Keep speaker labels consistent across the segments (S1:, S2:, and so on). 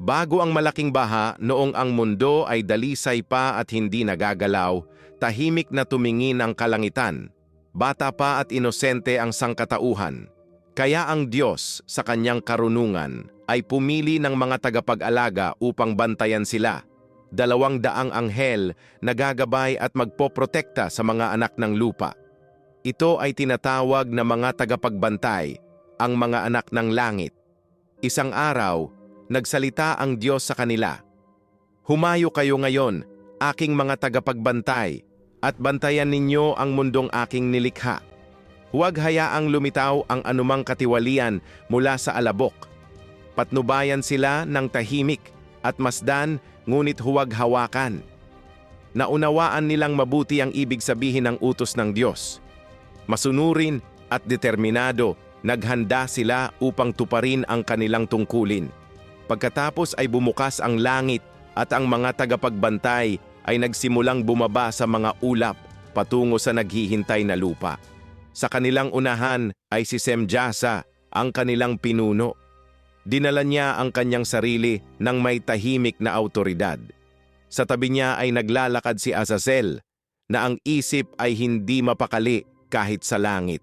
S1: Bago ang malaking baha, noong ang mundo ay dalisay pa at hindi nagagalaw, tahimik na tumingin ang kalangitan. Bata pa at inosente ang sangkatauhan. Kaya ang Diyos, sa kanyang karunungan, ay pumili ng mga tagapag-alaga upang bantayan sila. 200 anghel na gagabay at magpoprotekta sa mga anak ng lupa. Ito ay tinatawag na mga tagapagbantay, ang mga anak ng langit. Isang araw, nagsalita ang Diyos sa kanila. Humayo kayo ngayon, aking mga tagapagbantay, at bantayan ninyo ang mundong aking nilikha. Huwag hayaang lumitaw ang anumang katiwalian mula sa alabok. Patnubayan sila ng tahimik at masdan, ngunit huwag hawakan. Naunawaan nilang mabuti ang ibig sabihin ng utos ng Diyos. Masunurin at determinado, naghanda sila upang tuparin ang kanilang tungkulin. Pagkatapos ay bumukas ang langit at ang mga tagapagbantay ay nagsimulang bumaba sa mga ulap patungo sa naghihintay na lupa. Sa kanilang unahan ay si Semjasa, ang kanilang pinuno. Dinala niya ang kanyang sarili ng may tahimik na awtoridad. Sa tabi niya ay naglalakad si Azazel, na ang isip ay hindi mapakali kahit sa langit.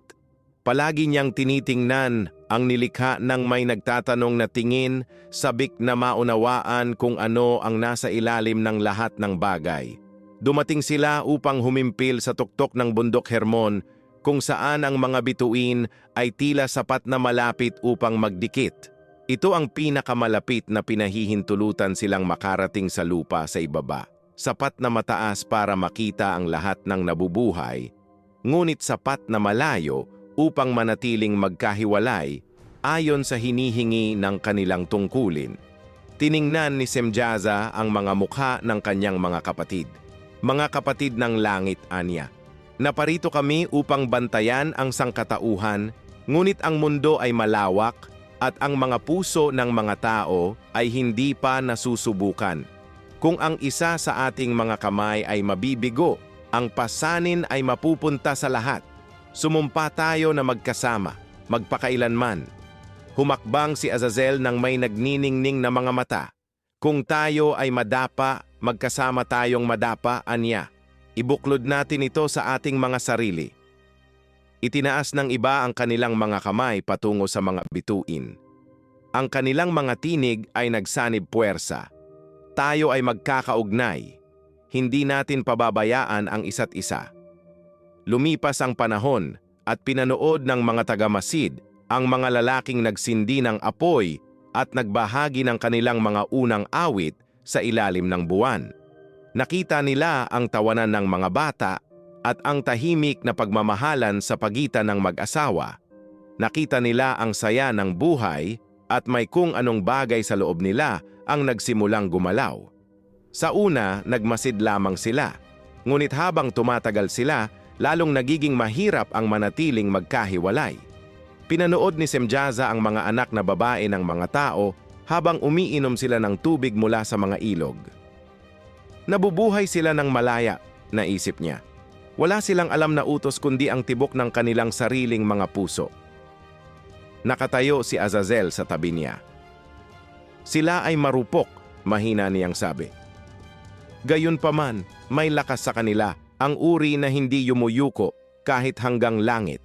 S1: Palagi niyang tinitingnan ang nilikha ng may nagtatanong na tingin, sabik na maunawaan kung ano ang nasa ilalim ng lahat ng bagay. Dumating sila upang humimpil sa tuktok ng bundok Hermon, kung saan ang mga bituin ay tila sapat na malapit upang magdikit. Ito ang pinakamalapit na pinahihintulutan silang makarating sa lupa sa ibaba. Sapat na mataas para makita ang lahat ng nabubuhay, ngunit sapat na malayo upang manatiling magkahiwalay ayon sa hinihingi ng kanilang tungkulin. Tiningnan ni Semjasa ang mga mukha ng kanyang mga kapatid. Mga kapatid ng langit, anya. Naparito kami upang bantayan ang sangkatauhan, ngunit ang mundo ay malawak at ang mga puso ng mga tao ay hindi pa nasusubukan. Kung ang isa sa ating mga kamay ay mabibigo, ang pasanin ay mapupunta sa lahat. Sumumpa tayo na magkasama, magpakailanman. Humakbang si Azazel ng may nagniningning na mga mata. Kung tayo ay madapa, magkasama tayong madapa, anya. Ibuklod natin ito sa ating mga sarili. Itinaas ng iba ang kanilang mga kamay patungo sa mga bituin. Ang kanilang mga tinig ay nagsanib puwersa. Tayo ay magkakaugnay. Hindi natin pababayaan ang isa't isa. Lumipas ang panahon at pinanood ng mga taga-Masid ang mga lalaking nagsindi ng apoy at nagbahagi ng kanilang mga unang awit sa ilalim ng buwan. Nakita nila ang tawanan ng mga bata at ang tahimik na pagmamahalan sa pagitan ng mag-asawa. Nakita nila ang saya ng buhay at may kung anong bagay sa loob nila ang nagsimulang gumalaw. Sa una, nagmasid lamang sila. Ngunit habang tumatagal sila, lalong nagiging mahirap ang manatiling magkahiwalay. Pinanood ni Semjasa ang mga anak na babae ng mga tao habang umiinom sila ng tubig mula sa mga ilog. Nabubuhay sila ng malaya, naisip niya. Wala silang alam na utos kundi ang tibok ng kanilang sariling mga puso. Nakatayo si Azazel sa tabi niya. Sila ay marupok, mahina niyang sabi. Gayunpaman, may lakas sa kanila, ang uri na hindi yumuyuko kahit hanggang langit.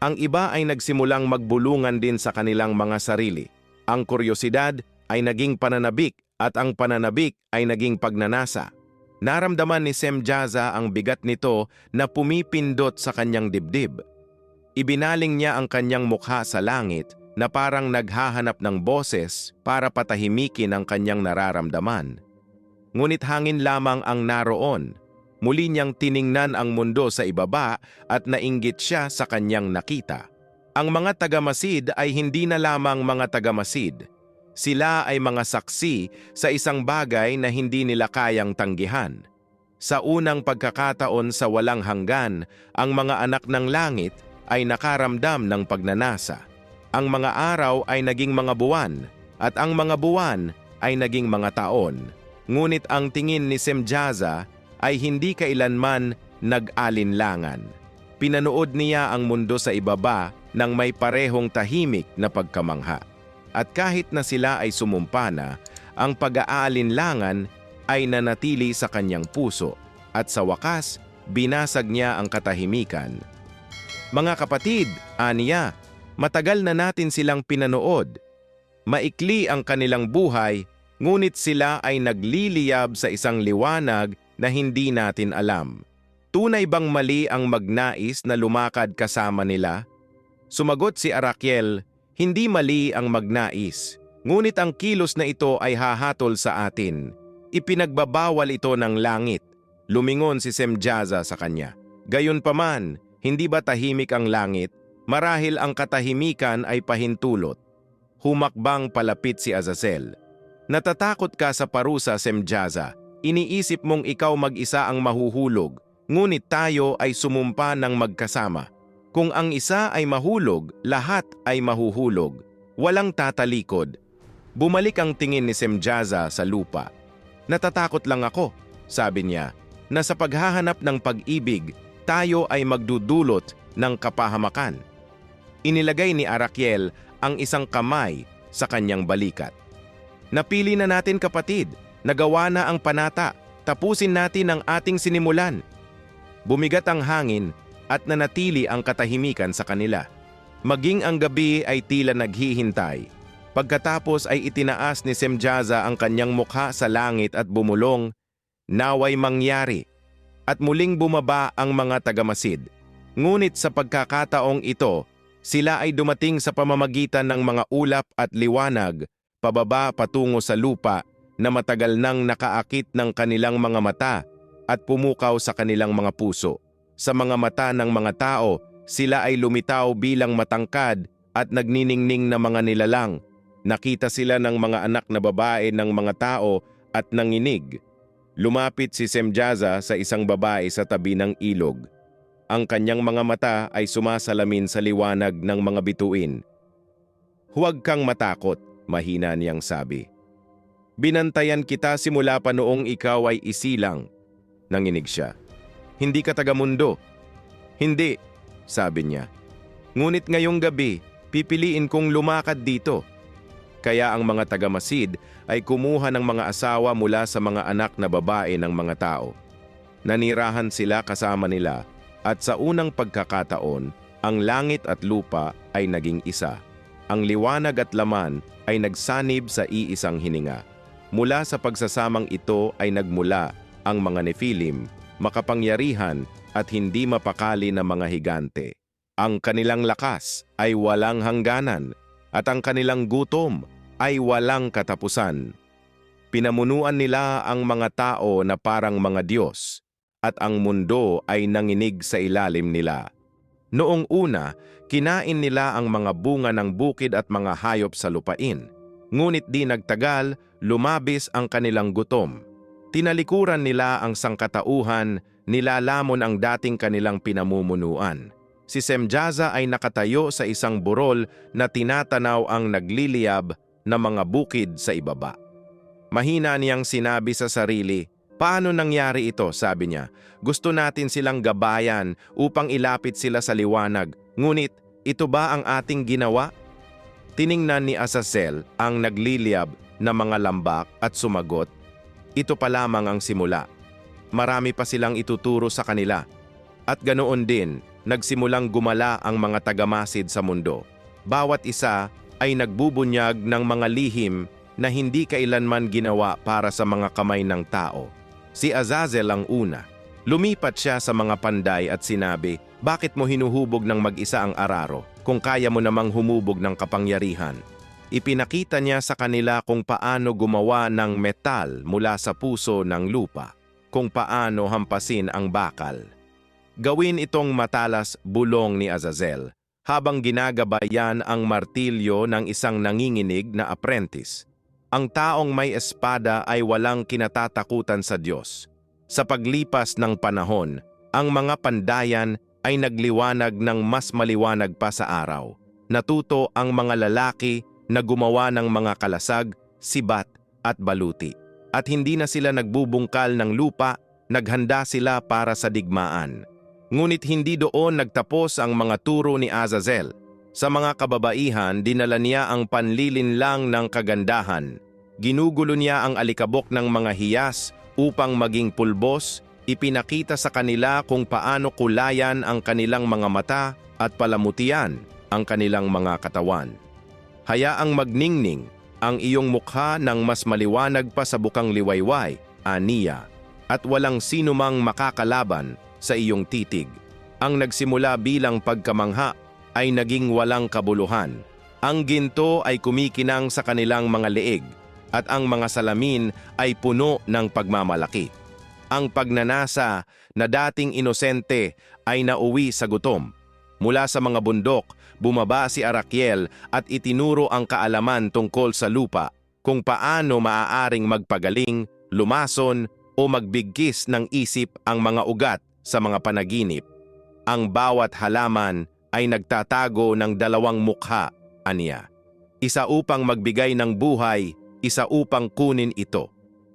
S1: Ang iba ay nagsimulang magbulungan din sa kanilang mga sarili. Ang kuryosidad ay naging pananabik at ang pananabik ay naging pagnanasa. Naramdaman ni Semjasa ang bigat nito na pumipindot sa kanyang dibdib. Ibinaling niya ang kanyang mukha sa langit na parang naghahanap ng boses para patahimikin ang kanyang nararamdaman. Ngunit hangin lamang ang naroon. Muli niyang tiningnan ang mundo sa ibaba at nainggit siya sa kanyang nakita. Ang mga taga-Masid ay hindi na lamang mga taga-Masid. Sila ay mga saksi sa isang bagay na hindi nila kayang tanggihan. Sa unang pagkakataon sa walang hanggan, ang mga anak ng langit ay nakaramdam ng pagnanasa. Ang mga araw ay naging mga buwan, at ang mga buwan ay naging mga taon. Ngunit ang tingin ni Semjasa ay hindi kailanman nag-alinlangan. Pinanood niya ang mundo sa ibaba ng may parehong tahimik na pagkamangha. At kahit na sila ay sumumpa na, ang pag-aalinlangan ay nanatili sa kanyang puso at sa wakas, binasag niya ang katahimikan. Mga kapatid, aniya, matagal na natin silang pinanood. Maikli ang kanilang buhay, ngunit sila ay nagliliyab sa isang liwanag na hindi natin alam. Tunay bang mali ang magnais na lumakad kasama nila? Sumagot si Arakiel, hindi mali ang magnais, ngunit ang kilos na ito ay hahatol sa atin. Ipinagbabawal ito ng langit. Lumingon si Semjaza sa kanya. Gayunpaman, hindi ba tahimik ang langit? Marahil ang katahimikan ay pahintulot. Humakbang palapit si Azazel. Natatakot ka sa parusa, Semjaza. Iniisip mong ikaw mag-isa ang mahuhulog, ngunit tayo ay sumumpa ng magkasama. Kung ang isa ay mahulog, lahat ay mahuhulog. Walang tatalikod. Bumalik ang tingin ni Semjaza sa lupa. Natatakot lang ako, sabi niya, na sa paghahanap ng pag-ibig, tayo ay magdudulot ng kapahamakan. Inilagay ni Arakiel ang isang kamay sa kanyang balikat. Napili na natin, kapatid, nagawa na ang panata, tapusin natin ang ating sinimulan. Bumigat ang hangin at nanatili ang katahimikan sa kanila. Maging ang gabi ay tila naghihintay. Pagkatapos ay itinaas ni Semjaza ang kanyang mukha sa langit at bumulong, naway mangyari, at muling bumaba ang mga tagamasid. Ngunit sa pagkakataong ito, sila ay dumating sa pamamagitan ng mga ulap at liwanag, pababa patungo sa lupa na matagal nang nakaakit ng kanilang mga mata at pumukaw sa kanilang mga puso. Sa mga mata ng mga tao, sila ay lumitaw bilang matangkad at nagniningning na mga nilalang. Nakita sila ng mga anak na babae ng mga tao at nanginig. Lumapit si Semjaza sa isang babae sa tabi ng ilog. Ang kanyang mga mata ay sumasalamin sa liwanag ng mga bituin. Huwag kang matakot, mahina niyang sabi. Binantayan kita simula pa noong ikaw ay isilang. Nanginig siya. Hindi ka taga-mundo. Hindi, sabi niya. Ngunit ngayong gabi, pipiliin kong lumakad dito. Kaya ang mga tagamasid ay kumuha ng mga asawa mula sa mga anak na babae ng mga tao. Nanirahan sila kasama nila at sa unang pagkakataon, ang langit at lupa ay naging isa. Ang liwanag at laman ay nagsanib sa iisang hininga. Mula sa pagsasamang ito ay nagmula ang mga Nephilim, makapangyarihan at hindi mapakali na mga higante. Ang kanilang lakas ay walang hangganan at ang kanilang gutom ay walang katapusan. Pinamunuan nila ang mga tao na parang mga Diyos at ang mundo ay nanginig sa ilalim nila. Noong una, kinain nila ang mga bunga ng bukid at mga hayop sa lupain. Ngunit di nagtagal, lumabis ang kanilang gutom. Tinalikuran nila ang sangkatauhan, nilalamon ang dating kanilang pinamumunuan. Si Semjaza ay nakatayo sa isang burol na tinatanaw ang nagliliyab na mga bukid sa ibaba. Mahina niyang sinabi sa sarili, "Paano nangyari ito?" sabi niya. "Gusto natin silang gabayan upang ilapit sila sa liwanag. Ngunit ito ba ang ating ginawa?" Tiningnan ni Azazel ang nagliliyab na mga lambak at sumagot, "Ito pa lamang ang simula. Marami pa silang ituturo sa kanila." At ganoon din, nagsimulang gumala ang mga tagamasid sa mundo. Bawat isa ay nagbubunyag ng mga lihim na hindi kailanman ginawa para sa mga kamay ng tao. Si Azazel ang una. Lumipat siya sa mga panday at sinabi, "Bakit mo hinuhubog ng mag-isa ang araro kung kaya mo namang humubog ng kapangyarihan?" Ipinakita niya sa kanila kung paano gumawa ng metal mula sa puso ng lupa, kung paano hampasin ang bakal. Gawin itong matalas, bulong ni Azazel, habang ginagabayan ang martilyo ng isang nanginginig na apprentice. Ang taong may espada ay walang kinatatakutan sa Diyos. Sa paglipas ng panahon, ang mga pandayan ay nagliwanag ng mas maliwanag pa sa araw. Natuto ang mga lalaki na gumawa ng mga kalasag, sibat at baluti. At hindi na sila nagbubungkal ng lupa, naghanda sila para sa digmaan. Ngunit hindi doon nagtapos ang mga turo ni Azazel. Sa mga kababaihan, dinala niya ang panlilinlang ng kagandahan. Ginugulo niya ang alikabok ng mga hiyas upang maging pulbos, ipinakita sa kanila kung paano kulayan ang kanilang mga mata at palamutian ang kanilang mga katawan. Hayaang magningning ang iyong mukha ng mas maliwanag pa sa bukang liwayway, aniya, at walang sinumang makakalaban sa iyong titig. Ang nagsimula bilang pagkamangha ay naging walang kabuluhan. Ang ginto ay kumikinang sa kanilang mga leeg at ang mga salamin ay puno ng pagmamalaki. Ang pagnanasa na dating inosente ay nauwi sa gutom. Mula sa mga bundok, bumaba si Arakiel at itinuro ang kaalaman tungkol sa lupa, kung paano maaaring magpagaling, lumason o magbigkis ng isip ang mga ugat sa mga panaginip. Ang bawat halaman ay nagtatago ng dalawang mukha, aniya. Isa upang magbigay ng buhay, isa upang kunin ito.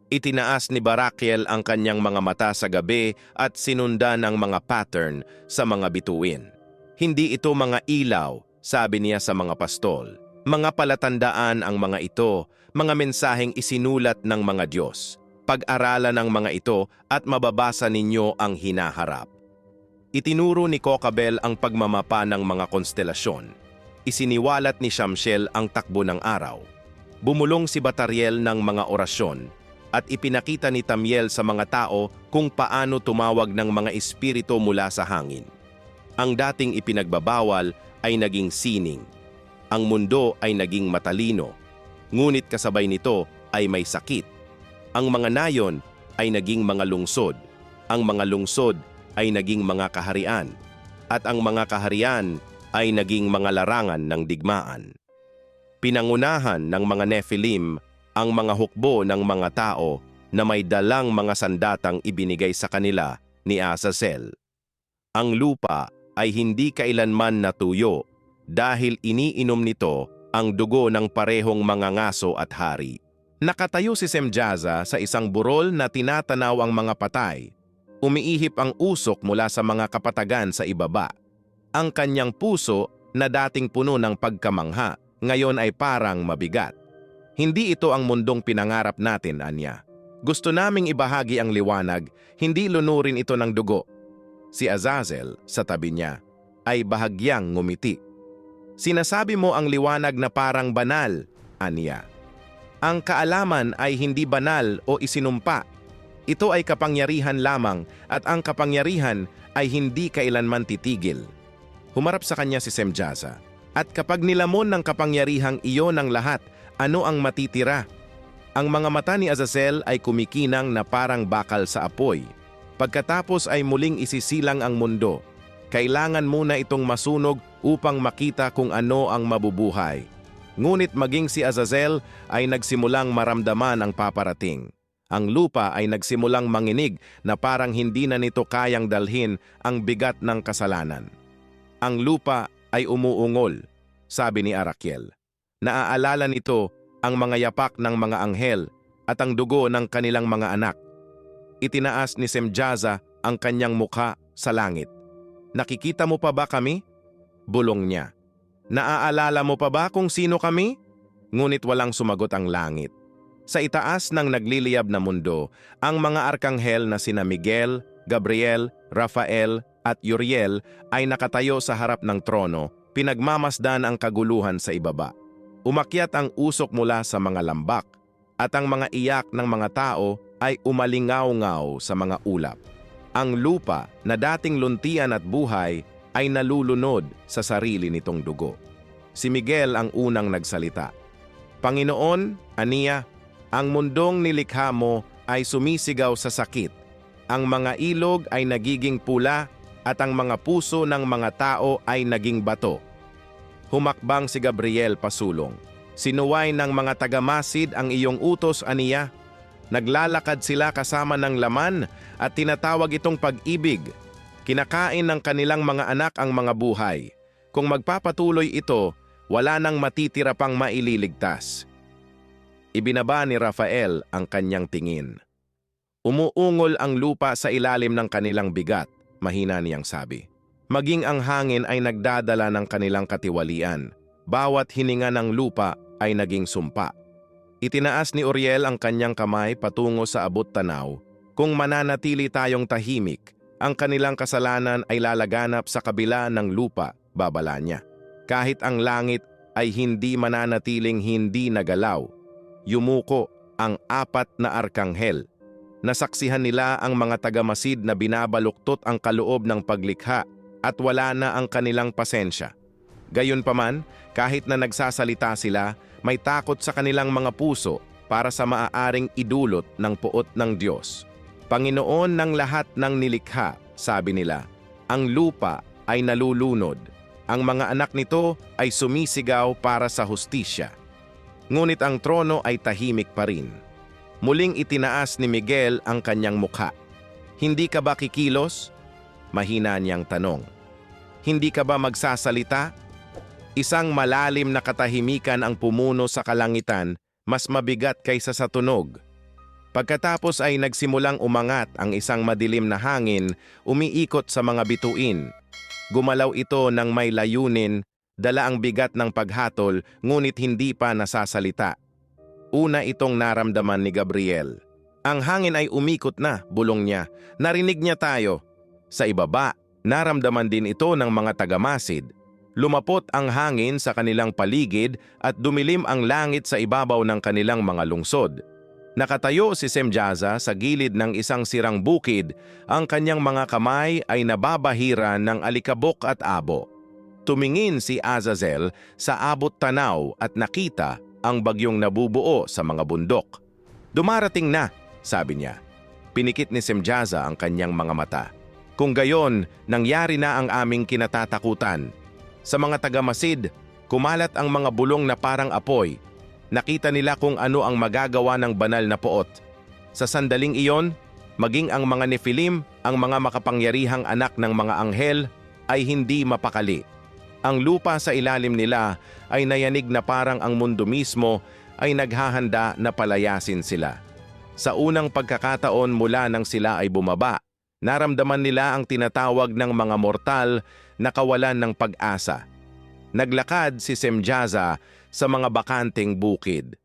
S1: Itinaas ni Barakiel ang kanyang mga mata sa gabi at sinundan ang mga pattern sa mga bituin. Hindi ito mga ilaw, sabi niya sa mga pastol. Mga palatandaan ang mga ito, mga mensaheng isinulat ng mga Diyos. Pag-aralan ang mga ito at mababasa ninyo ang hinaharap. Itinuro ni Kokabel ang pagmamapa ng mga konstelasyon. Isiniwalat ni Shamsiel ang takbo ng araw. Bumulong si Batariel ng mga orasyon at ipinakita ni Tamiel sa mga tao kung paano tumawag ng mga espiritu mula sa hangin. Ang dating ipinagbabawal ay naging sining. Ang mundo ay naging matalino. Ngunit kasabay nito ay may sakit. Ang mga nayon ay naging mga lungsod. Ang mga lungsod ay naging mga kaharian. At ang mga kaharian ay naging mga larangan ng digmaan. Pinangunahan ng mga Nephilim ang mga hukbo ng mga tao na may dalang mga sandatang ibinigay sa kanila ni Azazel. Ang lupa ay hindi kailanman natuyo dahil iniinom nito ang dugo ng parehong mga ngaso at hari. Nakatayo si Semjaza sa isang burol na tinatanaw ang mga patay. Umiihip ang usok mula sa mga kapatagan sa ibaba. Ang kanyang puso na dating puno ng pagkamangha, ngayon ay parang mabigat. Hindi ito ang mundong pinangarap natin, anya. Gusto naming ibahagi ang liwanag, hindi lunurin ito ng dugo. Si Azazel, sa tabi niya, ay bahagyang ngumiti. Sinasabi mo ang liwanag na parang banal, anya. Ang kaalaman ay hindi banal o isinumpa. Ito ay kapangyarihan lamang at ang kapangyarihan ay hindi kailanman titigil. Humarap sa kanya si Semjaza. At kapag nilamon ng kapangyarihang iyon ng lahat, ano ang matitira? Ang mga mata ni Azazel ay kumikinang na parang bakal sa apoy. Pagkatapos ay muling isisilang ang mundo. Kailangan muna itong masunog upang makita kung ano ang mabubuhay. Ngunit maging si Azazel ay nagsimulang maramdaman ang paparating. Ang lupa ay nagsimulang manginig na parang hindi na nito kayang dalhin ang bigat ng kasalanan. Ang lupa ay umuungol, sabi ni Arakiel. Naaalala nito ang mga yapak ng mga anghel at ang dugo ng kanilang mga anak. Itinaas ni Semjaza ang kanyang mukha sa langit. Nakikita mo pa ba kami? Bulong niya. Naaalala mo pa ba kung sino kami? Ngunit walang sumagot ang langit. Sa itaas ng nagliliyab na mundo, ang mga arkanghel na sina Miguel, Gabriel, Rafael at Uriel ay nakatayo sa harap ng trono, pinagmamasdan ang kaguluhan sa ibaba. Umakyat ang usok mula sa mga lambak, at ang mga iyak ng mga tao ay umalingaw-ngaw sa mga ulap. Ang lupa na dating luntian at buhay ay nalulunod sa sarili nitong dugo. Si Miguel ang unang nagsalita. Panginoon, aniya, ang mundong nilikha mo ay sumisigaw sa sakit. Ang mga ilog ay nagiging pula at ang mga puso ng mga tao ay naging bato. Humakbang si Gabriel pasulong. Sinuway ng mga tagamasid ang iyong utos, aniya. Naglalakad sila kasama ng laman at tinatawag itong pag-ibig. Kinakain ng kanilang mga anak ang mga buhay. Kung magpapatuloy ito, wala nang matitira pang maililigtas. Ibinaba ni Rafael ang kanyang tingin. Umuungol ang lupa sa ilalim ng kanilang bigat, mahina niyang sabi. Maging ang hangin ay nagdadala ng kanilang katiwalian. Bawat hininga ng lupa ay naging sumpa. Itinaas ni Uriel ang kanyang kamay patungo sa abot tanaw. Kung mananatili tayong tahimik, ang kanilang kasalanan ay lalaganap sa kabila ng lupa, babala niya. Kahit ang langit ay hindi mananatiling hindi nagalaw. Yumuko ang 4 na arkanghel. Nasaksihan nila ang mga tagamasid na binabaluktot ang kaloob ng paglikha at wala na ang kanilang pasensya. Gayunpaman, kahit na nagsasalita sila, may takot sa kanilang mga puso para sa maaaring idulot ng puot ng Diyos. Panginoon ng lahat ng nilikha, sabi nila, ang lupa ay nalulunod. Ang mga anak nito ay sumisigaw para sa hustisya. Ngunit ang trono ay tahimik pa rin. Muling itinaas ni Miguel ang kanyang mukha. Hindi ka ba kikilos? Mahina niyang tanong. Hindi ka ba magsasalita? Isang malalim na katahimikan ang pumuno sa kalangitan, mas mabigat kaysa sa tunog. Pagkatapos ay nagsimulang umangat ang isang madilim na hangin, umiikot sa mga bituin. Gumalaw ito ng may layunin, dala ang bigat ng paghatol, ngunit hindi pa nasasalita. Una itong naramdaman ni Gabriel. Ang hangin ay umikot na, bulong niya. Narinig niya tayo. Sa ibaba, naramdaman din ito ng mga tagamasid. Lumapot ang hangin sa kanilang paligid at dumilim ang langit sa ibabaw ng kanilang mga lungsod. Nakatayo si Semjaza sa gilid ng isang sirang bukid, ang kanyang mga kamay ay nababahiran ng alikabok at abo. Tumingin si Azazel sa abot tanaw at nakita ang bagyong nabubuo sa mga bundok. Dumarating na, sabi niya. Pinikit ni Semjaza ang kanyang mga mata. Kung gayon, nangyari na ang aming kinatatakutan. Sa mga tagamasid, kumalat ang mga bulong na parang apoy. Nakita nila kung ano ang magagawa ng banal na puot. Sa sandaling iyon, maging ang mga Nephilim, ang mga makapangyarihang anak ng mga anghel, ay hindi mapakali. Ang lupa sa ilalim nila ay nayanig na parang ang mundo mismo ay naghahanda na palayasin sila. Sa unang pagkakataon mula nang sila ay bumaba, naramdaman nila ang tinatawag ng mga mortal na kawalan ng pag-asa. Naglakad si Semjaza sa mga bakanteng bukid.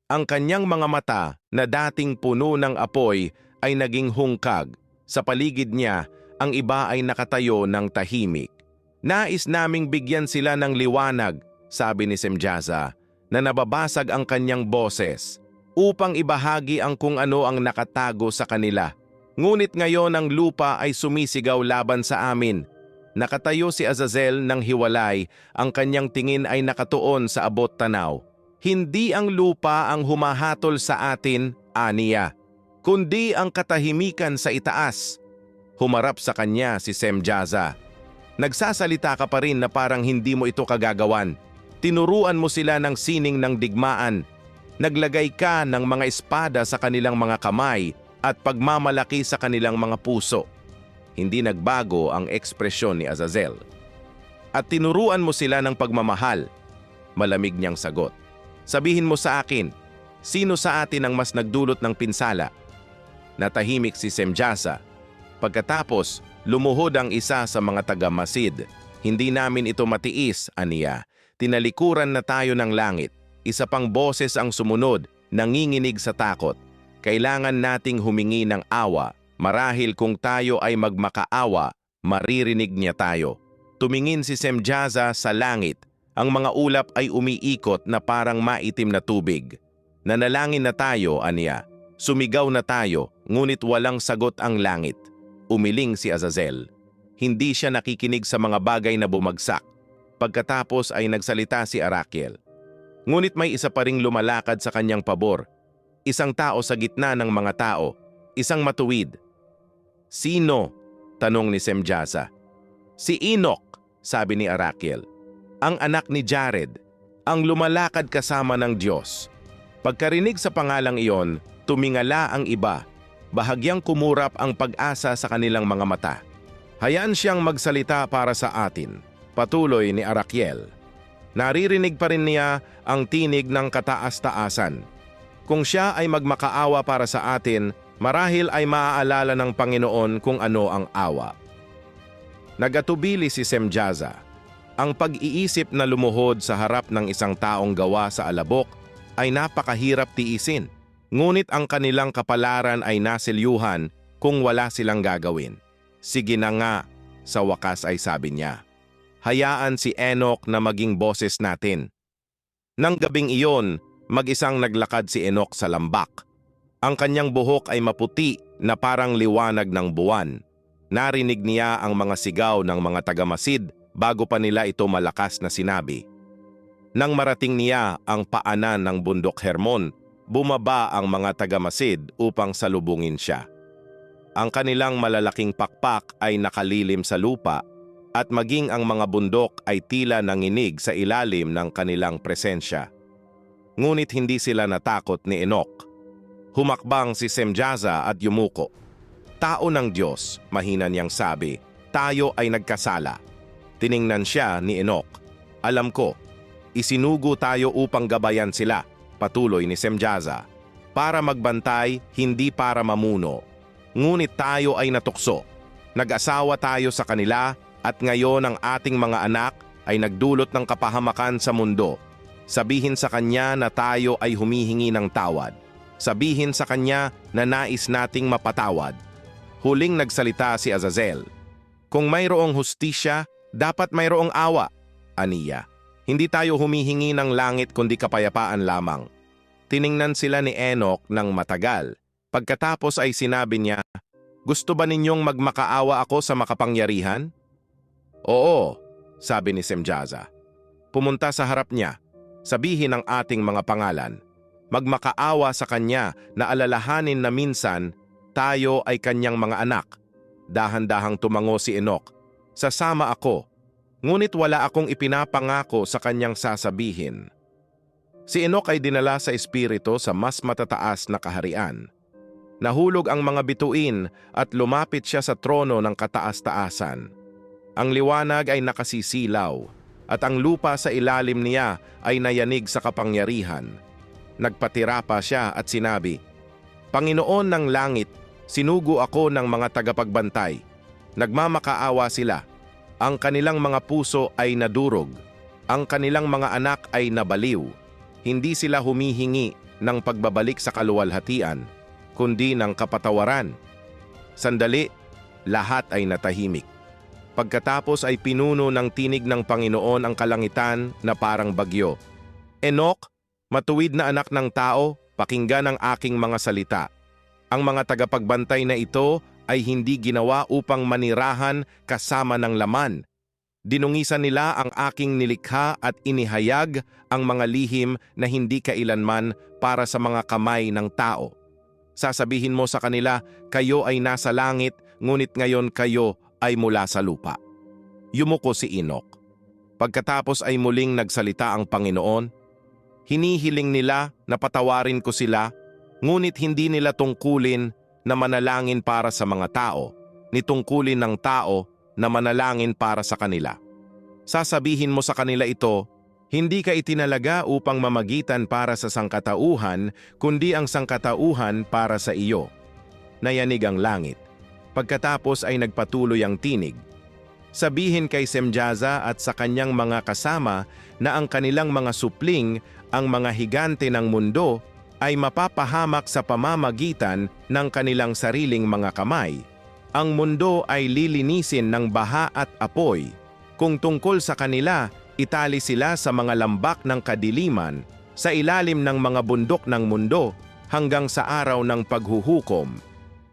S1: Ang kanyang mga mata na dating puno ng apoy ay naging hungkag. Sa paligid niya, ang iba ay nakatayo ng tahimik. Nais naming bigyan sila ng liwanag, sabi ni Semjaza, na nababasag ang kanyang boses, upang ibahagi ang kung ano ang nakatago sa kanila. Ngunit ngayon ang lupa ay sumisigaw laban sa amin. Nakatayo si Azazel ng hiwalay, ang kanyang tingin ay nakatuon sa abot tanaw. Hindi ang lupa ang humahatol sa atin, aniya, kundi ang katahimikan sa itaas. Humarap sa kanya si Semjaza. Nagsasalita ka pa rin na parang hindi mo ito kagagawan. Tinuruan mo sila ng sining ng digmaan. Naglagay ka ng mga espada sa kanilang mga kamay at pagmamalaki sa kanilang mga puso. Hindi nagbago ang ekspresyon ni Azazel. At tinuruan mo sila ng pagmamahal. Malamig niyang sagot. Sabihin mo sa akin, sino sa atin ang mas nagdulot ng pinsala? Natahimik si Semjaza. Pagkatapos, lumuhod ang isa sa mga tagamasid. Hindi namin ito matiis, aniya. Tinalikuran na tayo ng langit. Isa pang boses ang sumunod, nanginginig sa takot. Kailangan nating humingi ng awa. Marahil kung tayo ay magmakaawa, maririnig niya tayo. Tumingin si Semjaza sa langit. Ang mga ulap ay umiikot na parang maitim na tubig. Nanalangin na tayo, aniya. Sumigaw na tayo, ngunit walang sagot ang langit. Umiling si Azazel. Hindi siya nakikinig sa mga bagay na bumagsak. Pagkatapos ay nagsalita si Arakiel. Ngunit may isa pa ring lumalakad sa kanyang pabor. Isang tao sa gitna ng mga tao. Isang matuwid. Sino? Tanong ni Semjaza. Si Enoch, sabi ni Arakiel. Ang anak ni Jared, ang lumalakad kasama ng Diyos. Pagkarinig sa pangalang iyon, tumingala ang iba. Bahagyang kumurap ang pag-asa sa kanilang mga mata. Hayaan siyang magsalita para sa atin, patuloy ni Arakiel. Naririnig pa rin niya ang tinig ng kataas-taasan. Kung siya ay magmakaawa para sa atin, marahil ay maaalala ng Panginoon kung ano ang awa. Nagatubili si Semjaza. Ang pag-iisip na lumuhod sa harap ng isang taong gawa sa alabok ay napakahirap tiisin. Ngunit ang kanilang kapalaran ay nasilyuhan kung wala silang gagawin. Sige na nga, sa wakas ay sabi niya. Hayaan si Enoch na maging boses natin. Nang gabing iyon, mag-isang naglakad si Enoch sa lambak. Ang kanyang buhok ay maputi na parang liwanag ng buwan. Narinig niya ang mga sigaw ng mga tagamasid bago pa nila ito malakas na sinabi. Nang marating niya ang paanan ng bundok Hermon, bumaba ang mga tagamasid upang salubungin siya. Ang kanilang malalaking pakpak ay nakalilim sa lupa at maging ang mga bundok ay tila nanginig sa ilalim ng kanilang presensya. Ngunit hindi sila natakot ni Enoch. Humakbang si Semjaza at yumuko. Tao ng Diyos, mahina niyang sabi, tayo ay nagkasala. Tiningnan siya ni Enoch. Alam ko, isinugo tayo upang gabayan sila, patuloy ni Semjaza. Para magbantay, hindi para mamuno. Ngunit tayo ay natukso. Nag-asawa tayo sa kanila at ngayon ang ating mga anak ay nagdulot ng kapahamakan sa mundo. Sabihin sa kanya na tayo ay humihingi ng tawad. Sabihin sa kanya na nais nating mapatawad. Huling nagsalita si Azazel. Kung mayroong hustisya, dapat mayroong awa, aniya. Hindi tayo humihingi ng langit kundi kapayapaan lamang. Tiningnan sila ni Enoch ng matagal. Pagkatapos ay sinabi niya, gusto ba ninyong magmakaawa ako sa makapangyarihan? Oo, sabi ni Semjaza. Pumunta sa harap niya. Sabihin ang ating mga pangalan. Magmakaawa sa kanya na alalahanin na minsan tayo ay kanyang mga anak. Dahan-dahang tumango si Enoch. Sasama ako, ngunit wala akong ipinapangako sa kanyang sasabihin. Si Enoch ay dinala sa espiritu sa mas matataas na kaharian. Nahulog ang mga bituin at lumapit siya sa trono ng kataas-taasan. Ang liwanag ay nakasisilaw at ang lupa sa ilalim niya ay nayanig sa kapangyarihan. Nagpatira pa siya at sinabi, Panginoon ng langit, sinugo ako ng mga tagapagbantay. Nagmamakaawa sila. Ang kanilang mga puso ay nadurog. Ang kanilang mga anak ay nabaliw. Hindi sila humihingi ng pagbabalik sa kaluwalhatian, kundi ng kapatawaran. Sandali, lahat ay natahimik. Pagkatapos ay pinuno ng tinig ng Panginoon ang kalangitan na parang bagyo. Enoch, matuwid na anak ng tao, pakinggan ang aking mga salita. Ang mga tagapagbantay na ito ay hindi ginawa upang manirahan kasama ng laman. Dinungisan nila ang aking nilikha at inihayag ang mga lihim na hindi kailanman para sa mga kamay ng tao. Sasabihin mo sa kanila, kayo ay nasa langit, ngunit ngayon kayo ay mula sa lupa. Yumuko si Enoch. Pagkatapos ay muling nagsalita ang Panginoon. Hinihiling nila na patawarin ko sila, ngunit hindi nila tungkulin na manalangin para sa mga tao, ni tungkulin ng tao na manalangin para sa kanila. Sasabihin mo sa kanila ito, hindi ka itinalaga upang mamagitan para sa sangkatauhan, kundi ang sangkatauhan para sa iyo. Nayanig ang langit. Pagkatapos ay nagpatuloy ang tinig. Sabihin kay Semjaza at sa kanyang mga kasama na ang kanilang mga supling, ang mga higante ng mundo, ay mapapahamak sa pamamagitan ng kanilang sariling mga kamay. Ang mundo ay lilinisin ng baha at apoy. Kung tungkol sa kanila, itali sila sa mga lambak ng kadiliman, sa ilalim ng mga bundok ng mundo, hanggang sa araw ng paghuhukom.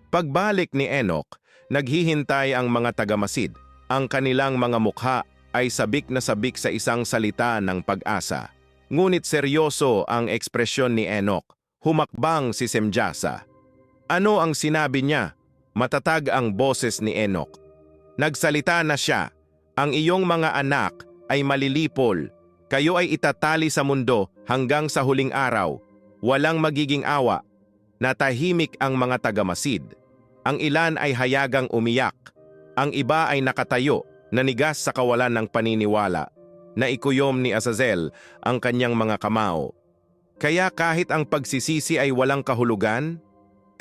S1: Pagbalik ni Enoch, naghihintay ang mga tagamasid. Ang kanilang mga mukha ay sabik na sabik sa isang salita ng pag-asa. Ngunit seryoso ang ekspresyon ni Enoch. Humakbang si Semjaza. Ano ang sinabi niya? Matatag ang boses ni Enoch. Nagsalita na siya, ang iyong mga anak ay malilipol. Kayo ay itatali sa mundo hanggang sa huling araw. Walang magiging awa. Natahimik ang mga tagamasid. Ang ilan ay hayagang umiyak. Ang iba ay nakatayo, nanigas sa kawalan ng paniniwala. Naikuyom ni Azazel ang kanyang mga kamao. Kaya kahit ang pagsisisi ay walang kahulugan,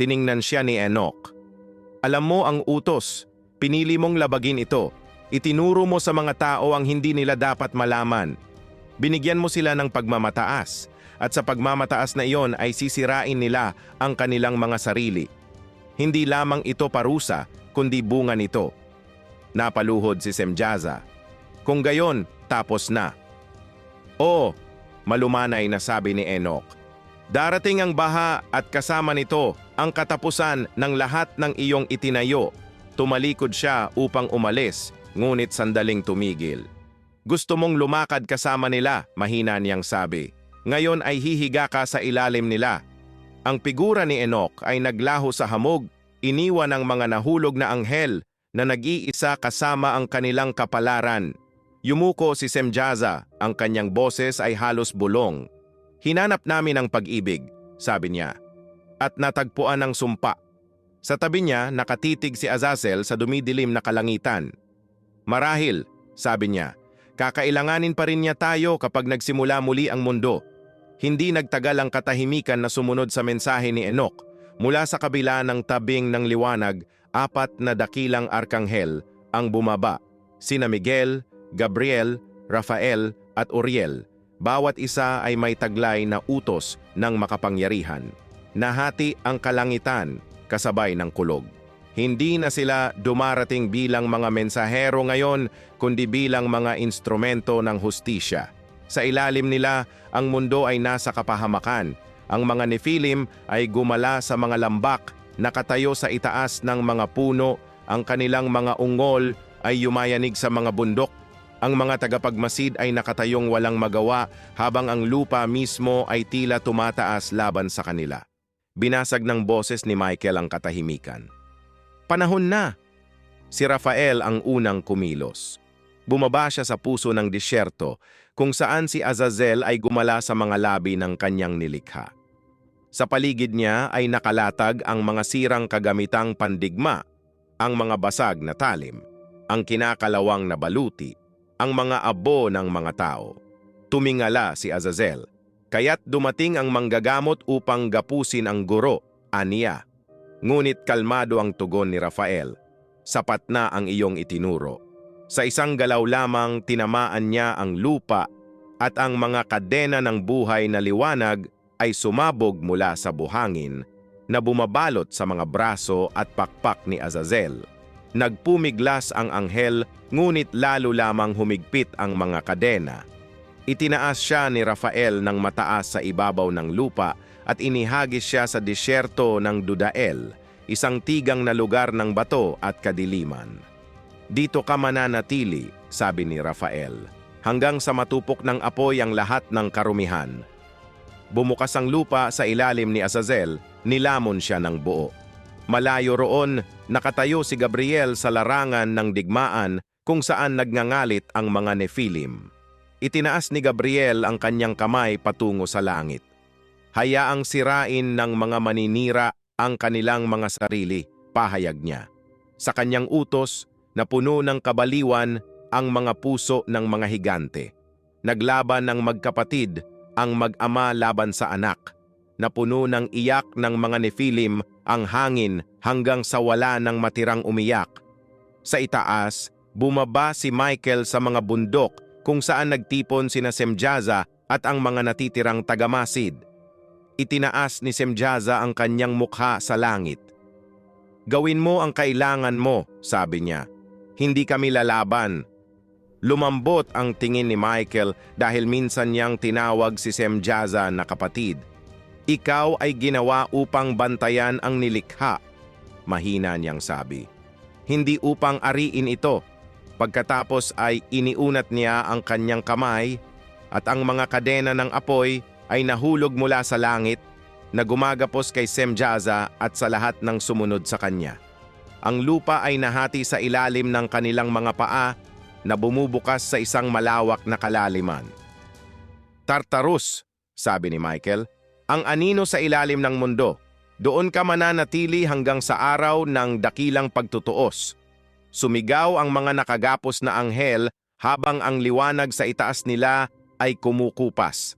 S1: tiningnan siya ni Enoch. Alam mo ang utos, pinili mong labagin ito. Itinuro mo sa mga tao ang hindi nila dapat malaman. Binigyan mo sila ng pagmamataas, at sa pagmamataas na iyon ay sisirain nila ang kanilang mga sarili. Hindi lamang ito parusa, kundi bunga nito. Napaluhod si Semjaza. Kung gayon, tapos na. Oo, malumanay na sabi ni Enoch. Darating ang baha at kasama nito ang katapusan ng lahat ng iyong itinayo. Tumalikod siya upang umalis, ngunit sandaling tumigil. Gusto mong lumakad kasama nila, mahina niyang sabi. Ngayon ay hihiga ka sa ilalim nila. Ang figura ni Enoch ay naglaho sa hamog, iniwan ang mga nahulog na anghel na nag-iisa kasama ang kanilang kapalaran. Yumuko si Semjaza, ang kanyang boses ay halos bulong. Hinanap namin ang pag-ibig, sabi niya, at natagpuan ang sumpa. Sa tabi niya, nakatitig si Azazel sa dumidilim na kalangitan. Marahil, sabi niya, kakailanganin pa rin niya tayo kapag nagsimula muli ang mundo. Hindi nagtagal ang katahimikan na sumunod sa mensahe ni Enoch. Mula sa kabila ng tabing ng liwanag, 4 na dakilang arkanghel ang bumaba, sina Miguel, Gabriel, Rafael at Uriel. Bawat isa ay may taglay na utos ng makapangyarihan. Nahati ang kalangitan kasabay ng kulog. Hindi na sila dumarating bilang mga mensahero ngayon, kundi bilang mga instrumento ng hustisya. Sa ilalim nila, ang mundo ay nasa kapahamakan. Ang mga Nephilim ay gumala sa mga lambak, nakatayo sa itaas ng mga puno, ang kanilang mga ungol ay yumayanig sa mga bundok. Ang mga tagapagmasid ay nakatayong walang magawa habang ang lupa mismo ay tila tumataas laban sa kanila. Binasag ng boses ni Michael ang katahimikan. Panahon na! Si Rafael ang unang kumilos. Bumaba siya sa puso ng disyerto kung saan si Azazel ay gumala sa mga labi ng kanyang nilikha. Sa paligid niya ay nakalatag ang mga sirang kagamitang pandigma, ang mga basag na talim, ang kinakalawang na baluti, ang mga abo ng mga tao. Tumingala si Azazel, kaya't dumating ang manggagamot upang gapusin ang guro, aniya. Ngunit kalmado ang tugon ni Rafael, sapat na ang iyong itinuro. Sa isang galaw lamang tinamaan niya ang lupa at ang mga kadena ng buhay na liwanag ay sumabog mula sa buhangin na bumabalot sa mga braso at pakpak ni Azazel. Nagpumiglas ang anghel, ngunit lalo lamang humigpit ang mga kadena. Itinaas siya ni Rafael ng mataas sa ibabaw ng lupa at inihagis siya sa disyerto ng Dudael, isang tigang na lugar ng bato at kadiliman. Dito ka mananatili, sabi ni Rafael, hanggang sa matupok ng apoy ang lahat ng karumihan. Bumukas ang lupa sa ilalim ni Azazel, nilamon siya ng buo. Malayo roon, nakatayo si Gabriel sa larangan ng digmaan kung saan nagngangalit ang mga Nephilim. Itinaas ni Gabriel ang kanyang kamay patungo sa langit. Hayaang sirain ng mga maninira ang kanilang mga sarili, pahayag niya. Sa kanyang utos, napuno ng kabaliwan ang mga puso ng mga higante. Naglaban ng magkapatid ang mag-ama laban sa anak. Napuno ng iyak ng mga Nephilim ang hangin hanggang sa wala ng matirang umiyak. Sa itaas, bumaba si Michael sa mga bundok kung saan nagtipon sina Semjaza at ang mga natitirang tagamasid. Itinaas ni Semjaza ang kanyang mukha sa langit. Gawin mo ang kailangan mo, sabi niya. Hindi kami lalaban. Lumambot ang tingin ni Michael dahil minsan niyang tinawag si Semjaza na kapatid. Ikaw ay ginawa upang bantayan ang nilikha, mahina niyang sabi. Hindi upang ariin ito. Pagkatapos ay iniunat niya ang kanyang kamay at ang mga kadena ng apoy ay nahulog mula sa langit na gumagapos kay Semjaza at sa lahat ng sumunod sa kanya. Ang lupa ay nahati sa ilalim ng kanilang mga paa na bumubukas sa isang malawak na kalaliman. Tartarus, sabi ni Michael, ang anino sa ilalim ng mundo. Doon ka mananatili hanggang sa araw ng dakilang pagtutuos. Sumigaw ang mga nakagapos na anghel habang ang liwanag sa itaas nila ay kumukupas.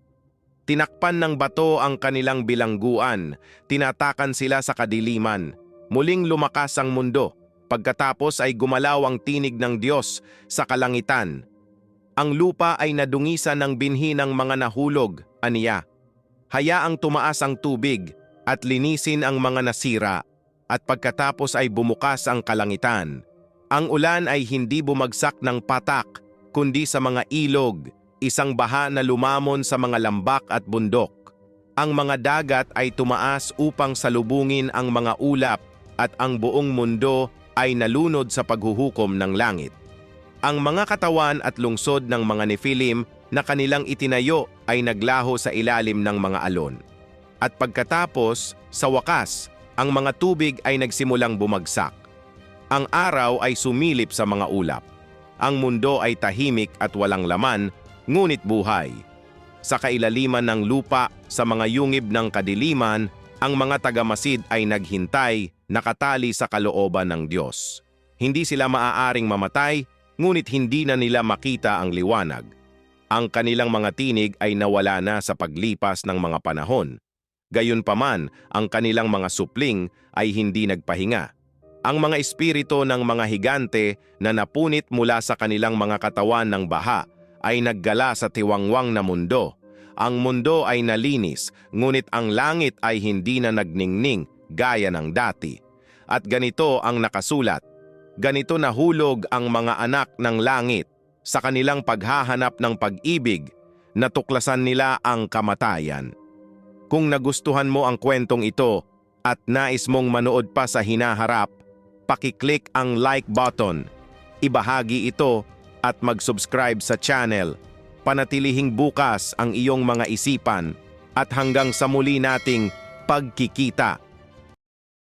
S1: Tinakpan ng bato ang kanilang bilangguan, tinatakan sila sa kadiliman. Muling lumakas ang mundo. Pagkatapos ay gumalaw ang tinig ng Diyos sa kalangitan. Ang lupa ay nadungisan ng binhi ng mga nahulog, aniya. Hayaang tumaas ang tubig at linisin ang mga nasira, at pagkatapos ay bumukas ang kalangitan. Ang ulan ay hindi bumagsak ng patak, kundi sa mga ilog, isang baha na lumamon sa mga lambak at bundok. Ang mga dagat ay tumaas upang salubungin ang mga ulap, at ang buong mundo ay nalunod sa paghuhukom ng langit. Ang mga katawan at lungsod ng mga Nephilim na kanilang itinayo ay naglaho sa ilalim ng mga alon. At pagkatapos, sa wakas, ang mga tubig ay nagsimulang bumagsak. Ang araw ay sumilip sa mga ulap. Ang mundo ay tahimik at walang laman, ngunit buhay. Sa kailaliman ng lupa, sa mga yungib ng kadiliman, ang mga tagamasid ay naghintay, nakatali sa kalooban ng Diyos. Hindi sila maaaring mamatay, ngunit hindi na nila makita ang liwanag. Ang kanilang mga tinig ay nawala na sa paglipas ng mga panahon. Gayunpaman, ang kanilang mga supling ay hindi nagpahinga. Ang mga espiritu ng mga higante na napunit mula sa kanilang mga katawan ng baha ay naggala sa tiwangwang na mundo. Ang mundo ay nalinis, ngunit ang langit ay hindi na nagningning gaya ng dati. At ganito ang nakasulat, ganito nahulog ang mga anak ng langit sa kanilang paghahanap ng pag-ibig, natuklasan nila ang kamatayan. Kung nagustuhan mo ang kwentong ito at nais mong manood pa sa hinaharap, pakiclick ang like button, ibahagi ito at mag-subscribe sa channel. Panatilihing bukas ang iyong mga isipan at hanggang sa muli nating pagkikita.